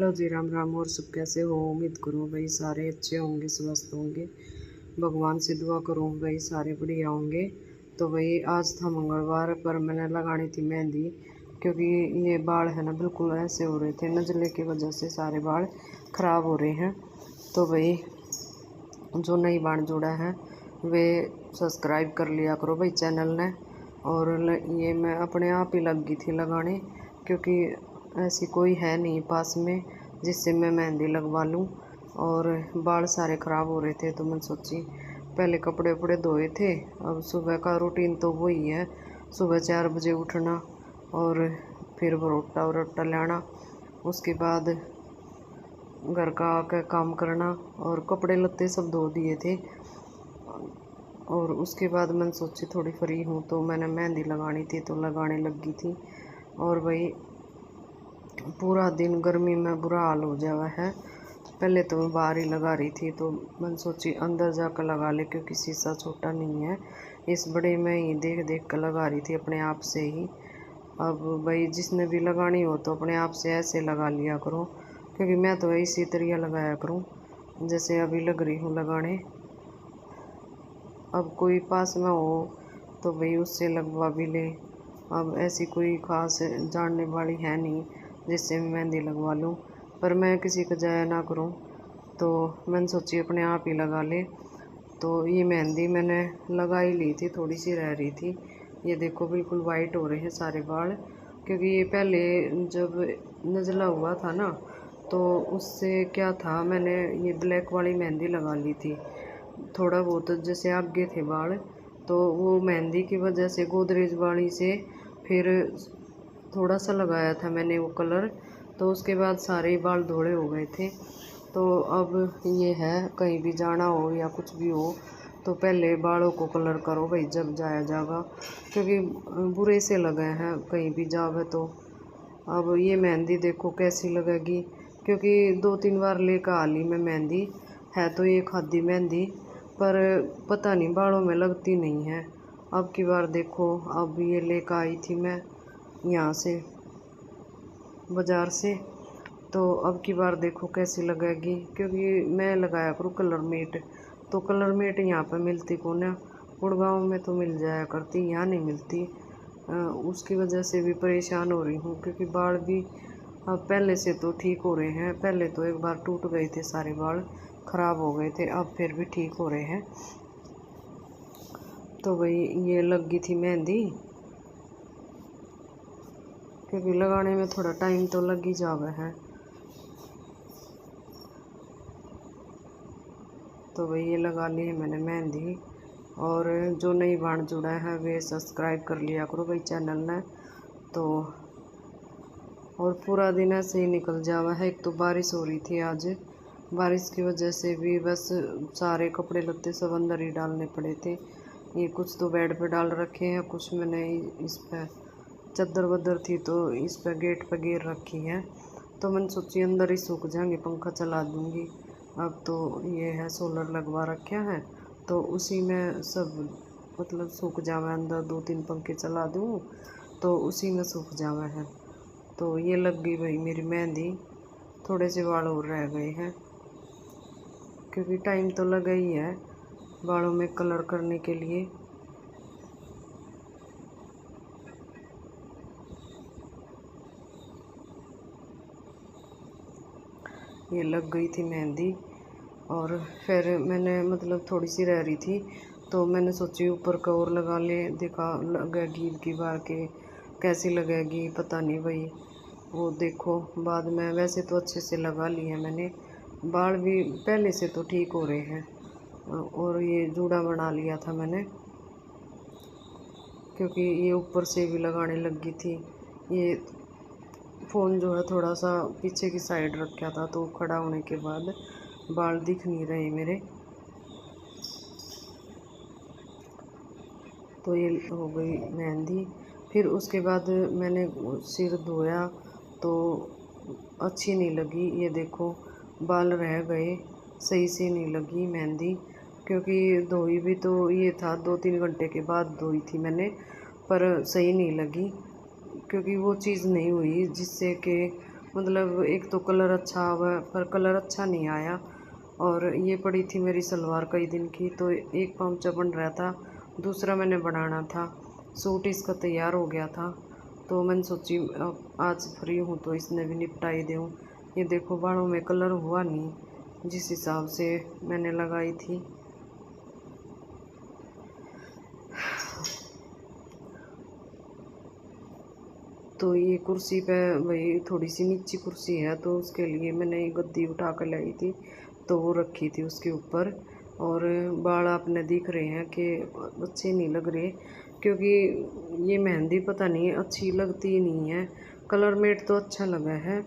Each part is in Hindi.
हेलो जी, राम राम। और सब कैसे हो? उम्मीद करूँ भाई सारे अच्छे होंगे, स्वस्थ होंगे। भगवान से दुआ करूँ भाई सारे बढ़िया होंगे। तो भाई आज था मंगलवार, पर मैंने लगानी थी मेहंदी, क्योंकि ये बाल है ना बिल्कुल ऐसे हो रहे थे, नज़ले की वजह से सारे बाल ख़राब हो रहे हैं। तो भाई जो नई बाण जुड़ा है वे सब्सक्राइब कर लिया करो भाई चैनल ने। और ये मैं अपने आप ही लग गई थी लगाने, क्योंकि ऐसी कोई है नहीं पास में जिससे मैं मेहंदी लगवा लूँ। और बाल सारे ख़राब हो रहे थे, तो मैं सोची पहले कपड़े वपड़े धोए थे। अब सुबह का रूटीन तो वही है, सुबह 4 बजे उठना और फिर वरोटा वरोटा लाना, उसके बाद घर का आके काम करना, और कपड़े लत्ते सब धो दिए थे। और उसके बाद मैंने सोची थोड़ी फ्री हूँ तो मैंने मेहंदी लगानी थी, तो लगाने लगी थी। और भाई पूरा दिन गर्मी में बुरा हाल हो जावा है। पहले तो मैं बाहर ही लगा रही थी, तो मैंने सोची अंदर जाकर लगा ले, क्योंकि शीशा छोटा नहीं है, इस बड़े में ही देख देख कर लगा रही थी अपने आप से ही। अब भाई जिसने भी लगानी हो तो अपने आप से ऐसे लगा लिया करो, क्योंकि मैं तो इसी तरीका लगाया करूँ जैसे अभी लग रही हूँ लगाने। अब कोई पास में हो तो भाई उससे लगवा भी ले। अब ऐसी कोई ख़ास जानने वाली है नहीं जिससे मैं मेहंदी लगवा लूँ, पर मैं किसी का जाया ना करूँ, तो मैंने सोची अपने आप ही लगा ले। तो ये मेहंदी मैंने लगा ही ली थी, थोड़ी सी रह रही थी। ये देखो बिल्कुल वाइट हो रहे हैं सारे बाल, क्योंकि ये पहले जब नज़ला हुआ था ना, तो उससे क्या था, मैंने ये ब्लैक वाली मेहंदी लगा ली थी। थोड़ा बहुत जैसे आगे थे बाल, तो वो मेहंदी की वजह से गोदरेज वाली से फिर थोड़ा सा लगाया था मैंने वो कलर, तो उसके बाद सारे बाल धोड़े हो गए थे। तो अब ये है, कहीं भी जाना हो या कुछ भी हो तो पहले बालों को कलर करो भाई जब जाया जाएगा, क्योंकि बुरे से लगे हैं कहीं भी जावे तो। अब ये मेहंदी देखो कैसी लगेगी, क्योंकि 2-3 बार लेकर आ ली मैं मेहंदी, है तो ये खादी मेहंदी, पर पता नहीं बालों में लगती नहीं है। अब की बार देखो, अब ये लेकर आई थी मैं यहाँ से बाज़ार से, तो अब की बार देखो कैसी लगेगी, क्योंकि मैं लगाया करूँ कलर मेट। तो कलर मेट यहाँ पे मिलती कौन है, गुड़गांव में तो मिल जाया करती, यहाँ नहीं मिलती। उसकी वजह से भी परेशान हो रही हूँ, क्योंकि बाल भी अब पहले से तो ठीक हो रहे हैं। पहले तो एक बार टूट गए थे सारे बाल, ख़राब हो गए थे, अब फिर भी ठीक हो रहे हैं। तो भाई ये लग गई थी मेहंदी, क्योंकि लगाने में थोड़ा टाइम तो लग ही जावा है। तो भाई ये लगा ली है मैंने मेहंदी। और जो नई बाण जुड़ा है वे सब्सक्राइब कर लिया करो भाई चैनल ने। तो और पूरा दिन ऐसे ही निकल जावा है। एक तो बारिश हो रही थी आज, बारिश की वजह से भी बस सारे कपड़े लत्ते सब अंदर ही डालने पड़े थे। ये कुछ तो बेड पे डाल रखे हैं, कुछ मैंने इस पे चादर वदर थी तो इस पे गेट पे गिर रखी है। तो मैंने सोची अंदर ही सूख जाएंगे, पंखा चला दूंगी। अब तो ये है सोलर लगवा रखे हैं, तो उसी में सब मतलब सूख जावे, अंदर 2-3 पंखे चला दूँ तो उसी में सूख जावे है। तो ये लग गई भाई मेरी मेहंदी। थोड़े से बाल और रह गए हैं, क्योंकि टाइम तो लगा ही है बालों में कलर करने के लिए। ये लग गई थी मेहंदी। और फिर मैंने मतलब थोड़ी सी रह रही थी, तो मैंने सोची ऊपर का और लगा ले, देखा लगेगी की बार के कैसी लगेगी पता नहीं भाई। वो देखो बाद में, वैसे तो अच्छे से लगा ली है मैंने, बाल भी पहले से तो ठीक हो रहे हैं। और ये जूड़ा बना लिया था मैंने, क्योंकि ये ऊपर से भी लगाने लगी थी। ये फ़ोन जो है थोड़ा सा पीछे की साइड रखा था, तो खड़ा होने के बाद बाल दिख नहीं रहे मेरे। तो ये हो गई मेहंदी। फिर उसके बाद मैंने सिर धोया तो अच्छी नहीं लगी। ये देखो बाल रह गए, सही से नहीं लगी मेहंदी, क्योंकि धोई भी तो ये था 2-3 घंटे के बाद धोई थी मैंने, पर सही नहीं लगी, क्योंकि वो चीज़ नहीं हुई जिससे कि मतलब एक तो कलर अच्छा हुआ पर कलर अच्छा नहीं आया। और ये पड़ी थी मेरी सलवार कई दिन की, तो एक पाँचा बन रहा था, दूसरा मैंने बनाना था। सूट इसका तैयार हो गया था, तो मैंने सोची अब आज फ्री हूँ तो इसने भी निपटा ही दूँ। ये देखो बालों में कलर हुआ नहीं जिस हिसाब से मैंने लगाई थी। तो ये कुर्सी पे वही थोड़ी सी नीची कुर्सी है, तो उसके लिए मैंने ये गद्दी उठा कर लाई थी, तो वो रखी थी उसके ऊपर। और बाल आपने दिख रहे हैं कि अच्छे नहीं लग रहे, क्योंकि ये मेहंदी पता नहीं अच्छी लगती नहीं है। कलर मेट तो अच्छा लगा है,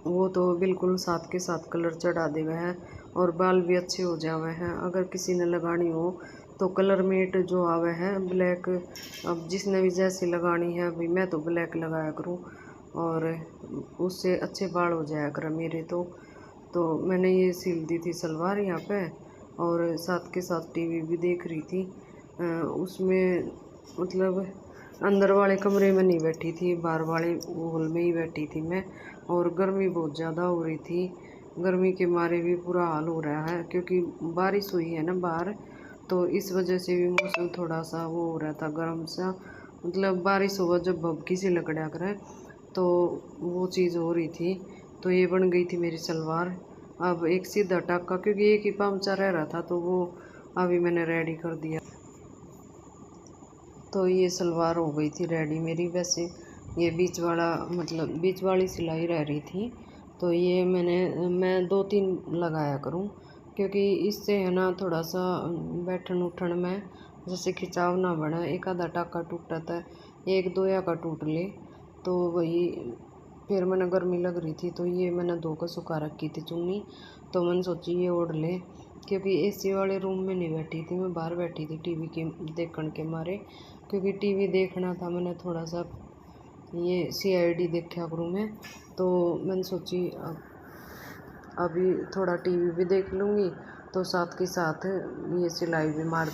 वो तो बिल्कुल साथ के साथ कलर चढ़ा देगा है, और बाल भी अच्छे हो जावे हैं। अगर किसी ने लगानी हो तो कलर मेट जो आवे है ब्लैक, अब जिसने भी जैसी लगानी है, अभी मैं तो ब्लैक लगाया करूँ, और उससे अच्छे बाल हो जाया कर मेरे तो मैंने ये सिल दी थी सलवार यहाँ पे, और साथ के साथ टीवी भी देख रही थी। उसमें मतलब अंदर वाले कमरे में नहीं बैठी थी, बाहर वाले हॉल में ही बैठी थी मैं। और गर्मी बहुत ज़्यादा हो रही थी, गर्मी के मारे भी बुरा हाल हो रहा है, क्योंकि बारिश हुई है ना बाहर, तो इस वजह से भी मौसम थोड़ा सा वो हो रहा था गर्म सा। मतलब बारिश हुआ जब भभकी सी लकड़ा करे, तो वो चीज़ हो रही थी। तो ये बन गई थी मेरी सलवार। अब एक सीधा टाका, क्योंकि एक ही पाँचा रह रहा था, तो वो अभी मैंने रेडी कर दिया। तो ये सलवार हो गई थी रेडी मेरी। वैसे ये बीच वाला मतलब बीच वाली सिलाई रह रही थी, तो ये मैं 2-3 लगाया करूँ, क्योंकि इससे है ना थोड़ा सा बैठन उठन में जैसे खिंचाव ना बने। एक आधा टाका टूटा था, एक दो या का टूट ले, तो वही फिर मैंने गर्मी लग रही थी, तो ये मैंने धो कर सुखा रखी थी चुन्नी, तो मैंने सोची ये ओढ़ ले। क्योंकि एसी वाले रूम में नहीं बैठी थी मैं, बाहर बैठी थी टीवी के देखने के मारे, क्योंकि टीवी देखना था मैंने थोड़ा सा, ये सीआईडी देखा करूँ मैं। तो मैंने सोची अभी थोड़ा टीवी भी देख लूँगी, तो साथ के साथ ये सिलाई भी मार।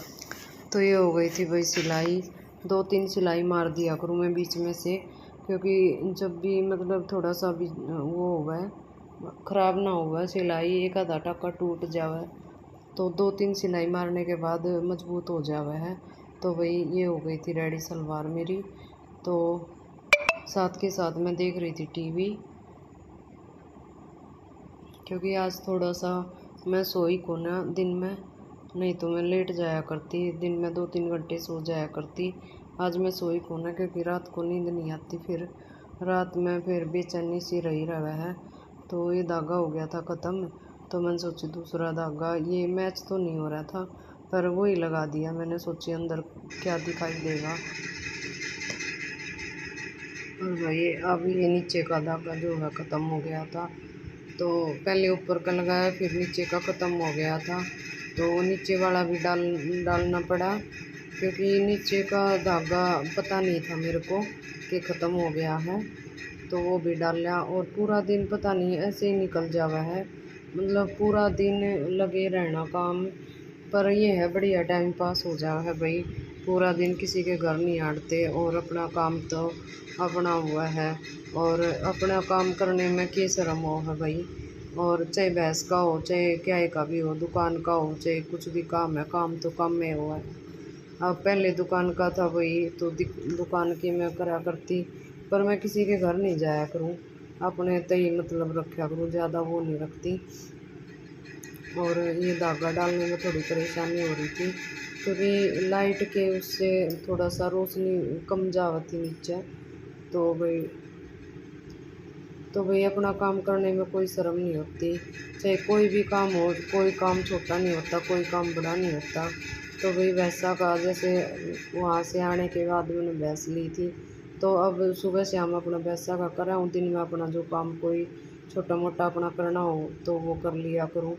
तो ये हो गई थी भाई सिलाई, 2-3 सिलाई मार दिया करूँ मैं बीच में से, क्योंकि जब भी मतलब थोड़ा सा भी वो हुआ है ख़राब ना हुआ सिलाई, एक आधा टाका टूट जावे, तो 2-3 सिलाई मारने के बाद मजबूत हो जावे है। तो वही ये हो गई थी रेडी सलवार मेरी। तो साथ के साथ मैं देख रही थी टीवी, क्योंकि आज थोड़ा सा मैं सोई को ना दिन में, नहीं तो मैं लेट जाया करती, दिन में 2-3 घंटे सो जाया करती। आज मैं सोई को ना, क्योंकि रात को नींद नहीं आती, फिर रात में फिर बेचैनी सी रही रहा है। तो ये धागा हो गया था ख़त्म, तो मैंने सोची दूसरा धागा, ये मैच तो नहीं हो रहा था, पर वही लगा दिया मैंने, सोची अंदर क्या दिखाई देगा। और भाई अब ये नीचे का धागा जो है ख़त्म हो गया था, तो पहले ऊपर का लगाया फिर नीचे का ख़त्म हो गया था, तो नीचे वाला भी डालना पड़ा, क्योंकि नीचे का धागा पता नहीं था मेरे को कि ख़त्म हो गया है, तो वो भी डाल लिया। और पूरा दिन पता नहीं ऐसे ही निकल जावा है, मतलब पूरा दिन लगे रहना काम, पर ये है बढ़िया टाइम पास हो जावा है भाई। पूरा दिन किसी के घर नहीं आड़ते, और अपना काम तो अपना हुआ है, और अपना काम करने में क्या शर्म हो है भाई। और चाहे भैंस का हो, चाहे क्या का भी हो, दुकान का हो, चाहे कुछ भी काम है, काम तो काम में हुआ है। अब पहले दुकान का था वही, तो दुकान की मैं करा करती, पर मैं किसी के घर नहीं जाया करूँ, अपने तय मतलब रखा करूँ, ज़्यादा वो नहीं रखती। और ये धागा डालने में थोड़ी परेशानी हो रही थी, क्योंकि लाइट के उससे थोड़ा सा रोशनी कम जाती नीचे, तो भाई अपना काम करने में कोई शर्म नहीं होती। चाहे कोई भी काम हो, कोई काम छोटा नहीं होता, कोई काम बड़ा नहीं होता। तो भाई भैंसा का जैसे वहाँ से आने के बाद मैंने भैंस ली थी, तो अब सुबह से हम अपना भैंसा का कर रहा हूँ, दिन में अपना जो काम कोई छोटा मोटा अपना करना हो तो वो कर लिया करूँ।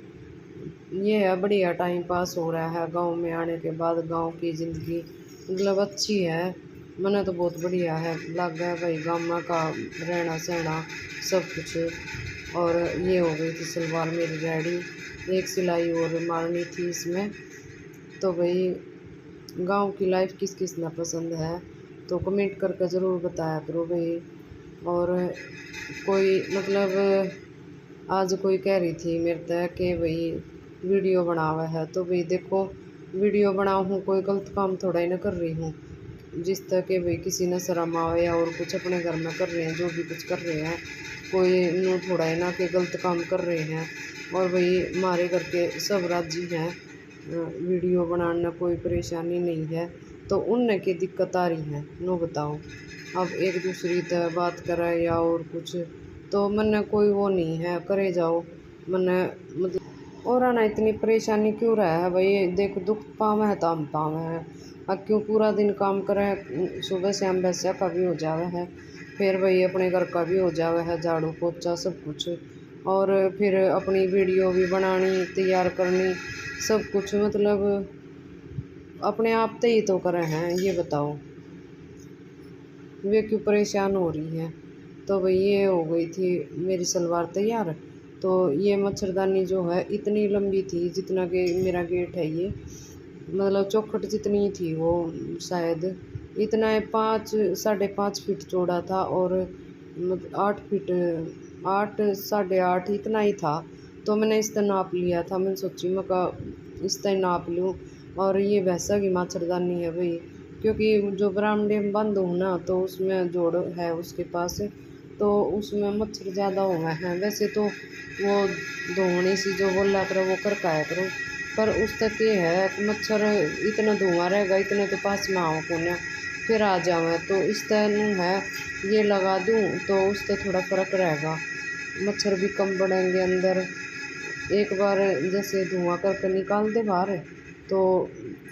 ये है बढ़िया टाइम पास हो रहा है गांव में आने के बाद। गांव की ज़िंदगी मतलब अच्छी है, मैंने तो बहुत बढ़िया है लग गया भाई गाँव में का रहना सहना सब कुछ। और ये हो गई थी सलवार मेरी रेडी, एक सिलाई और मारनी थी इसमें। तो भाई गांव की लाइफ किस किस ना पसंद है, तो कमेंट करके ज़रूर बताया करो भाई। और कोई मतलब आज कोई कह रही थी मेरे तय कि भाई वीडियो बनावा है, तो भाई देखो वीडियो बनाऊँ हूँ, कोई गलत काम थोड़ा ही ना कर रही हूँ। जिस तरह के भाई किसी ने शर्म आवे या और कुछ अपने घर में कर रहे हैं, जो भी कुछ कर रहे हैं, कोई नू थोड़ा है ना कि गलत काम कर रहे हैं। और भाई हमारे घर के सब राजी हैं, वीडियो बनाने में कोई परेशानी नहीं है। तो उनने की दिक्कत आ रही है नो बताओ। अब एक दूसरी तरह बात करे या और कुछ, तो मन्ने कोई वो नहीं है, करे जाओ मन्ने मतलब। और आना इतनी परेशानी क्यों रहा है भाई, देख दुख पावे है तो हम पावे है। अब क्यों पूरा दिन काम करे, सुबह से हम वैसे का भी हो जावे है, फिर भाई अपने घर का भी हो जावे है, झाड़ू पोछा सब कुछ, और फिर अपनी वीडियो भी बनानी, तैयार करनी, सब कुछ मतलब अपने आप ते ही तो करे हैं। ये बताओ वे क्यों परेशान हो रही है। तो भाई ये हो गई थी मेरी सलवार तैयार। तो ये मच्छरदानी जो है इतनी लंबी थी जितना कि मेरा गेट है, ये मतलब चौखट जितनी थी वो, शायद इतना है, 5 साढ़े 5 फीट चौड़ा था, और मतलब 8 फीट, 8 साढ़े 8 इतना ही था। तो मैंने इस तरह नाप लिया था, मैंने सोची मैं का इस तरह नाप लूँ। और ये वैसा की मच्छरदानी है भाई, क्योंकि जो बरामदे में बंद हूँ ना, तो उसमें जोड़ है उसके पास, तो उसमें मच्छर ज़्यादा हुए हैं। वैसे तो वो धोनी सी जो बोला करो वो कर काया करो, पर उस तक ये है कि मच्छर इतना धुआं रहेगा, इतने तो पास में आओ पुण्य फिर आ जावे। तो इस तरह है ये लगा दूँ तो उससे थोड़ा फ़र्क रहेगा, मच्छर भी कम बढ़ेंगे अंदर। एक बार जैसे धुआं करके निकाल दे बाहर, तो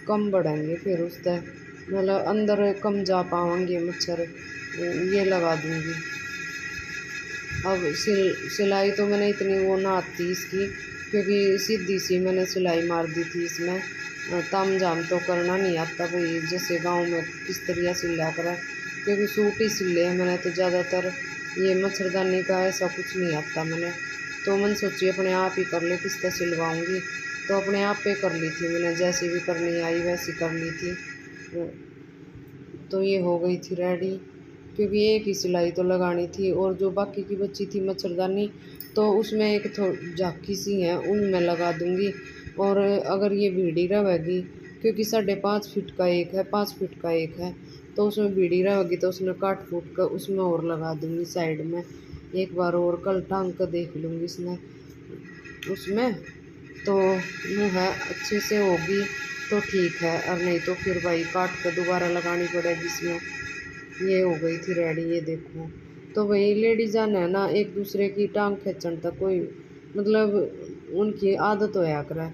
कम बढ़ेंगे, फिर उससे मतलब अंदर कम जा पाएंगे मच्छर। ये लगा दूँगी। अब सिलाई तो मैंने इतनी वो ना आती इसकी, क्योंकि सीधी सी मैंने सिलाई मार दी थी इसमें, ताम झाम तो करना नहीं आता भाई, जैसे गांव में किस तरह सिला करा, क्योंकि सूट ही सिले हैं मैंने तो ज़्यादातर। ये मच्छरदानी का ऐसा कुछ नहीं आता मैंने। तो मैंने सोची अपने आप ही कर ले, किस तरह सिलवाऊँगी, तो अपने आप पे कर ली थी मैंने, जैसी भी करनी आई वैसी कर ली थी। तो ये हो गई थी रेडी, क्योंकि एक ही सिलाई तो लगानी थी, और जो बाकी की बची थी मच्छरदानी तो उसमें एक झाँकी सी है उनमें लगा दूँगी। और अगर ये भीड़ी रहेगी, क्योंकि 5.5 फीट का एक है, 5 फीट का एक है, तो उसमें भीड़ी रहेगी तो उसमें काट फूट कर उसमें और लगा दूँगी साइड में। एक बार और कल टांग कर देख लूँगी इसमें उसमें, तो यूँ है अच्छे से होगी तो ठीक है, और नहीं तो फिर भाई काट कर दोबारा लगानी पड़ेगी इसमें। ये हो गई थी रेडी, ये देखो। तो भाई लेडीज है ना, एक दूसरे की टांग खींचने तक कोई मतलब उनकी आदत होया करे,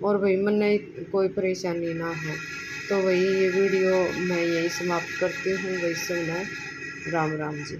और भाई मन नहीं कोई परेशानी ना हो। तो भाई ये वीडियो मैं यही समाप्त करती हूँ, वही सुनना। राम राम जी।